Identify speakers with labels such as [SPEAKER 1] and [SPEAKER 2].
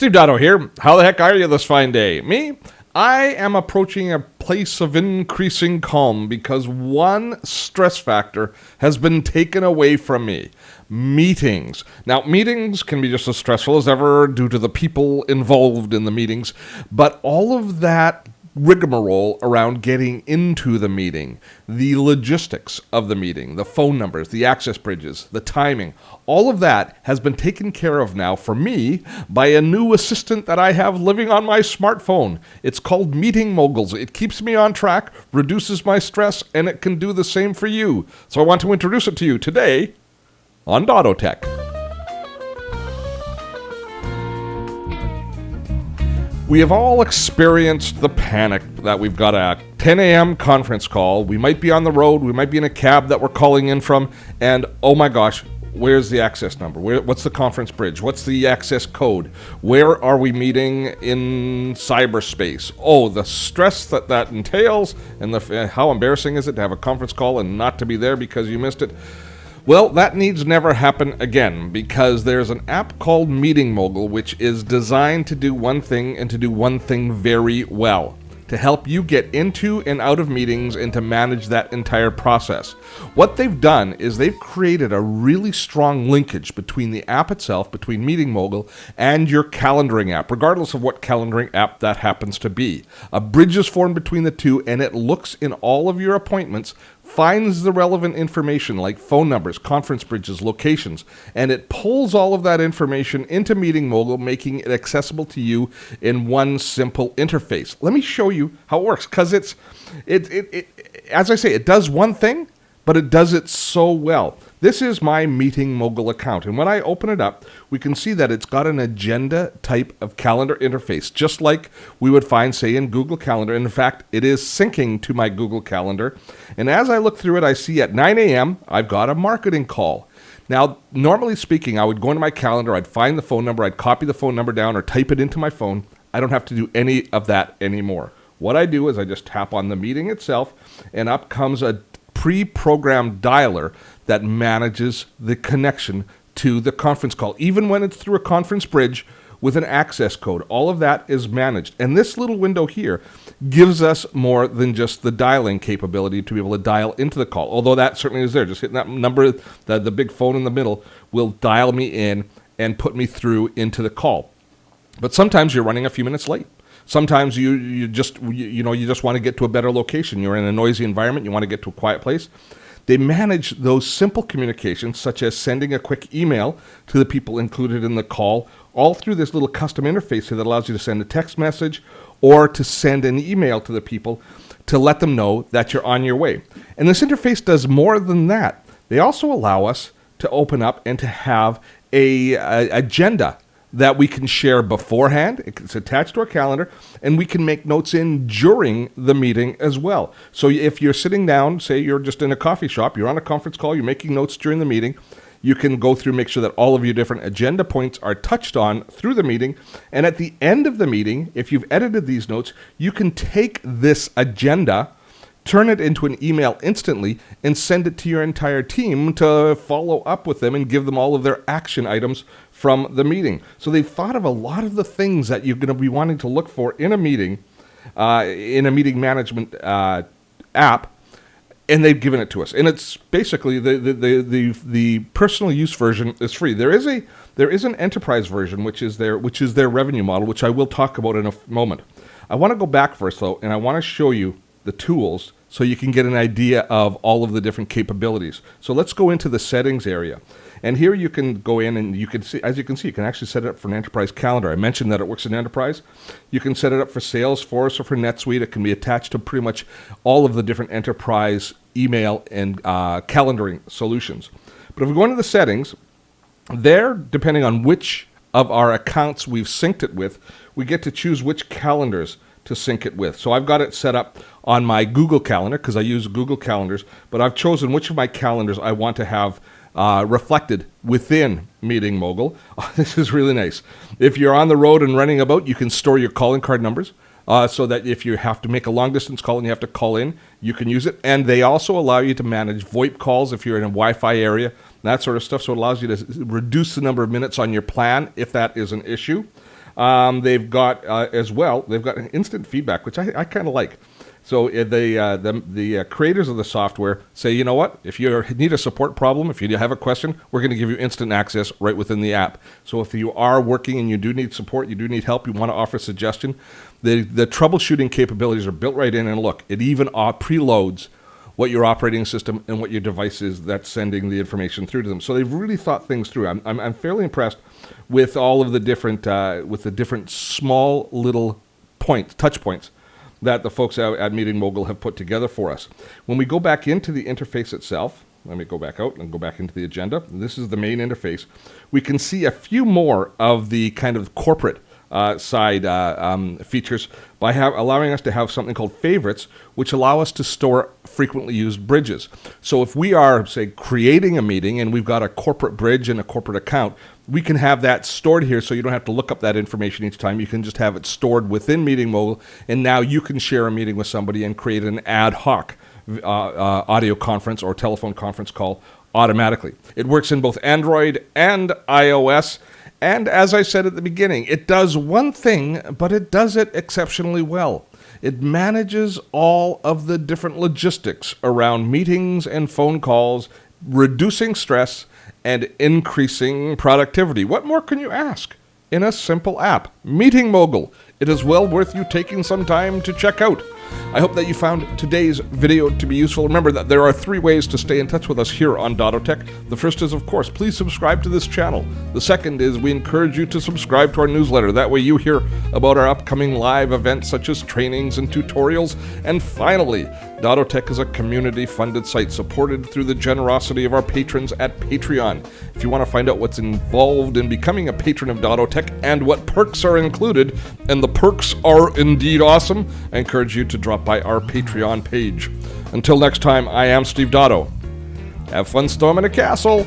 [SPEAKER 1] Steve Dotto here. How the heck are you this fine day? Me? I am approaching a place of increasing calm because one stress factor has been taken away from me. Meetings. Now, meetings can be just as stressful as ever due to the people involved in the meetings, but all of that rigmarole around getting into the meeting, the logistics of the meeting, the phone numbers, the access bridges, the timing, all of that has been taken care of now for me by a new assistant that I have living on my smartphone. It's called Meeting Moguls. It keeps me on track, reduces my stress, and it can do the same for you. So I want to introduce it to you today on Dotto Tech. We have all experienced the panic that we've got a 10 a.m. conference call. We might be on the road. We might be in a cab that we're calling in from. And, oh my gosh, where's the access number? What's the conference bridge? What's the access code? Where are we meeting in cyberspace? Oh, the stress that entails and how embarrassing is it to have a conference call and not to be there because you missed it? Well, that needs never happen again because there's an app called Meeting Mogul which is designed to do one thing and to do one thing very well, to help you get into and out of meetings and to manage that entire process. What they've done is they've created a really strong linkage between the app itself, between Meeting Mogul and your calendaring app, regardless of what calendaring app that happens to be. A bridge is formed between the two and it looks in all of your appointments, finds the relevant information like phone numbers, conference bridges, locations, and it pulls all of that information into Meeting Mogul, making it accessible to you in one simple interface. Let me show you how it works, because it as I say, it does one thing, but it does it so well. This is my Meeting Mogul account, and when I open it up, we can see that it's got an agenda type of calendar interface, just like we would find, say, in Google Calendar. In fact, it is syncing to my Google Calendar, and as I look through it, I see at 9 a.m., I've got a marketing call. Now, normally speaking, I would go into my calendar, I'd find the phone number, I'd copy the phone number down or type it into my phone. I don't have to do any of that anymore. What I do is I just tap on the meeting itself, and up comes a pre-programmed dialer that manages the connection to the conference call. Even when it's through a conference bridge with an access code, all of that is managed. And this little window here gives us more than just the dialing capability to be able to dial into the call, although that certainly is there. Just hitting that number, the big phone in the middle, will dial me in and put me through into the call. But sometimes you're running a few minutes late. Sometimes you just want to get to a better location. You're in a noisy environment. You want to get to a quiet place. They manage those simple communications, such as sending a quick email to the people included in the call, all through this little custom interface here that allows you to send a text message or to send an email to the people to let them know that you're on your way. And this interface does more than that. They also allow us to open up and to have a agenda that we can share beforehand. It's attached to our calendar, and we can make notes in during the meeting as well. So if you're sitting down, say you're just in a coffee shop, you're on a conference call, you're making notes during the meeting, you can go through, make sure that all of your different agenda points are touched on through the meeting. And at the end of the meeting, if you've edited these notes, you can take this agenda, turn it into an email instantly, and send it to your entire team to follow up with them and give them all of their action items from the meeting. So they've thought of a lot of the things that you're going to be wanting to look for in a meeting management app, and they've given it to us. And it's basically the personal use version is free. There is an enterprise version, which is their revenue model, which I will talk about in a moment. I want to go back first though, and I want to show you the tools so you can get an idea of all of the different capabilities. So let's go into the settings area. And here you can go in and you can see, as you can see, you can actually set it up for an enterprise calendar. I mentioned that it works in enterprise. You can set it up for Salesforce or for NetSuite. It can be attached to pretty much all of the different enterprise email and calendaring solutions. But if we go into the settings, there, depending on which of our accounts we've synced it with, we get to choose which calendars to sync it with. So I've got it set up on my Google Calendar because I use Google Calendars, but I've chosen which of my calendars I want to have reflected within Meeting Mogul. Oh, this is really nice. If you're on the road and running about, you can store your calling card numbers so that if you have to make a long distance call and you have to call in, you can use it. And they also allow you to manage VoIP calls if you're in a Wi-Fi area, that sort of stuff. So it allows you to reduce the number of minutes on your plan if that is an issue. They've got as well. They've got an instant feedback, which I kind of like. So the creators of the software say, you know what? If you need a support problem, if you have a question, we're going to give you instant access right within the app. So if you are working and you do need support, you do need help, you want to offer a suggestion, the troubleshooting capabilities are built right in. And look, it even preloads what your operating system and what your device is that's sending the information through to them. So they've really thought things through. I'm fairly impressed with all of the different small little touch points that the folks at Meeting Mogul have put together for us. When we go back into the interface itself, let me go back out and go back into the agenda. This is the main interface. We can see a few more of the kind of corporate side features by allowing us to have something called favorites, which allow us to store frequently used bridges. So if we are, say, creating a meeting and we've got a corporate bridge and a corporate account, we can have that stored here so you don't have to look up that information each time. You can just have it stored within Meeting Mogul, and now you can share a meeting with somebody and create an ad hoc audio conference or telephone conference call automatically. It works in both Android and iOS. And as I said at the beginning, it does one thing, but it does it exceptionally well. It manages all of the different logistics around meetings and phone calls, reducing stress and increasing productivity. What more can you ask in a simple app? Meeting Mogul. It is well worth you taking some time to check out. I hope that you found today's video to be useful. Remember that there are 3 ways to stay in touch with us here on Dottotech. The first is, of course, please subscribe to this channel. The second is we encourage you to subscribe to our newsletter. That way you hear about our upcoming live events such as trainings and tutorials. And finally, Dottotech is a community-funded site supported through the generosity of our patrons at Patreon. If you want to find out what's involved in becoming a patron of Dottotech and what perks are included, and the perks are indeed awesome, I encourage you to drop by our Patreon page. Until next time, I am Steve Dotto. Have fun storming a castle.